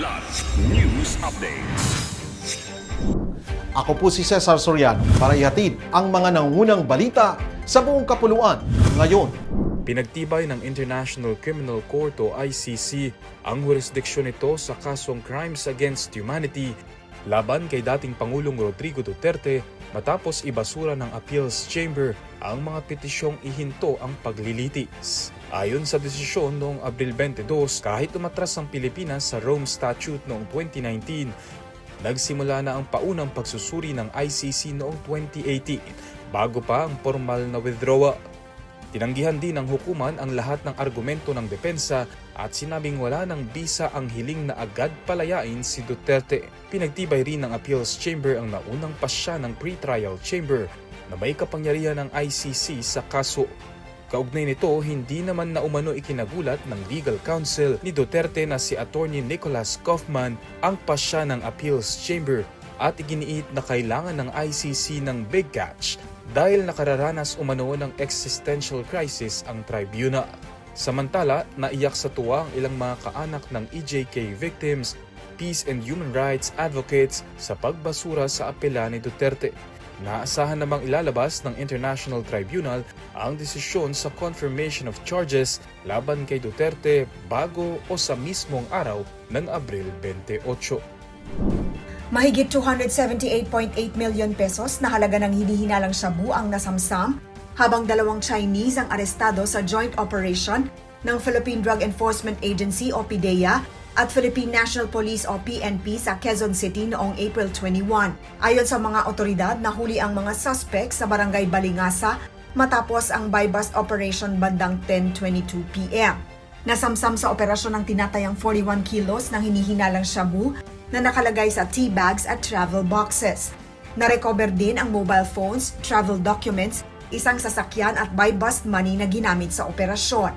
Ulat News Updates. Ako po si Cesar Soriano para ihatid ang mga nangungunang balita sa buong kapuluan ngayon. Pinagtibay ng International Criminal Court o ICC ang jurisdiksyon nito sa kasong Crimes Against Humanity laban kay dating Pangulong Rodrigo Duterte matapos ibasura ng Appeals Chamber ang mga petisyong ihinto ang paglilitis. Ayon sa desisyon noong Abril 22, kahit umatras ang Pilipinas sa Rome Statute noong 2019, nagsimula na ang paunang pagsusuri ng ICC noong 2018 bago pa ang formal na withdrawal. Tinanggihan din ng hukuman ang lahat ng argumento ng depensa at sinabing wala ng bisa ang hiling na agad palayain si Duterte. Pinagtibay rin ng Appeals Chamber ang naunang pasya ng Pre-Trial Chamber na may kapangyarihan ng ICC sa kaso. Kaugnay nito, hindi naman na umano ikinagulat ng legal counsel ni Duterte na si Attorney Nicholas Kaufman ang pasya ng Appeals Chamber at iginiit na kailangan ng ICC ng big catch dahil nakararanas umano ng existential crisis ang tribunal. Samantala, naiyak sa tuwa ang ilang mga kaanak ng EJK victims, peace and human rights advocates sa pagbasura sa apela ni Duterte. Naasahan namang ilalabas ng International Tribunal ang desisyon sa confirmation of charges laban kay Duterte bago o sa mismong araw ng Abril 28. Mahigit 278.8 million pesos na halaga ng hinihinalang shabu ang nasamsam habang dalawang Chinese ang arestado sa joint operation ng Philippine Drug Enforcement Agency o PDEA at Philippine National Police o PNP sa Quezon City noong April 21. Ayon sa mga otoridad, nahuli ang mga suspect sa Barangay Balingasa matapos ang buy-bust operation bandang 10:22 p.m. Nasamsam sa operasyon ng tinatayang 41 kilos ng hinihinalang shabu na nakalagay sa tea bags at travel boxes. Narecover din ang mobile phones, travel documents, isang sasakyan at buy-bust money na ginamit sa operasyon.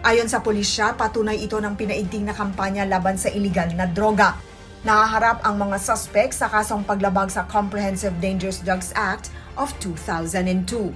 Ayon sa pulisya, patunay ito ng pinaigting na kampanya laban sa iligal na droga. Nahaharap ang mga suspect sa kasong paglabag sa Comprehensive Dangerous Drugs Act of 2002.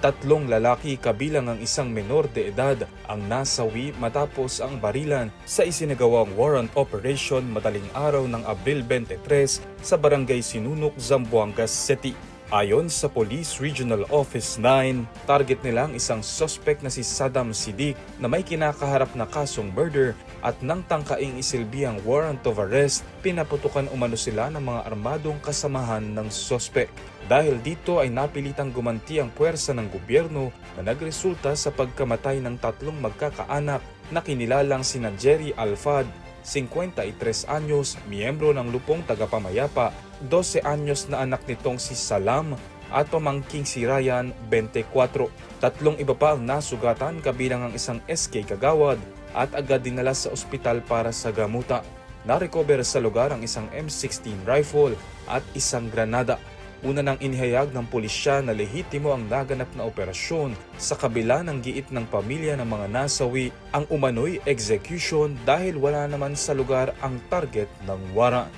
Tatlong lalaki kabilang ang isang menor de edad ang nasawi matapos ang barilan sa isinagawang warrant operation madaling araw ng Abril 23 sa Barangay Sinunok, Zamboanga City. Ayon sa Police Regional Office 9, target nila ang isang suspect na si Saddam Siddiq na may kinakaharap na kasong murder at nang tangkaing isilbi ang warrant of arrest, pinaputukan umano sila ng mga armadong kasamahan ng suspect. Dahil dito ay napilitang gumanti ang puwersa ng gobyerno na nagresulta sa pagkamatay ng tatlong magkakaanak na kinilalang sina Jerry Alfad, 53 anyos, miyembro ng Lupong Tagapamayapa, 12 anyos na anak nitong si Salam at pamangking si Ryan, 24. Tatlong iba pa ang nasugatan kabilang ang isang SK Kagawad at agad dinala sa ospital para sa gamutan. Narecover sa lugar ang isang M16 rifle at isang granada. Una nang inihayag ng pulisya na lehitimo ang naganap na operasyon sa kabila ng giit ng pamilya ng mga nasawi ang umano'y execution dahil wala naman sa lugar ang target ng warrant.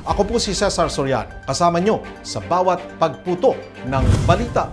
Ako po si Cesar Soriano, kasama nyo sa bawat pagputo ng balita.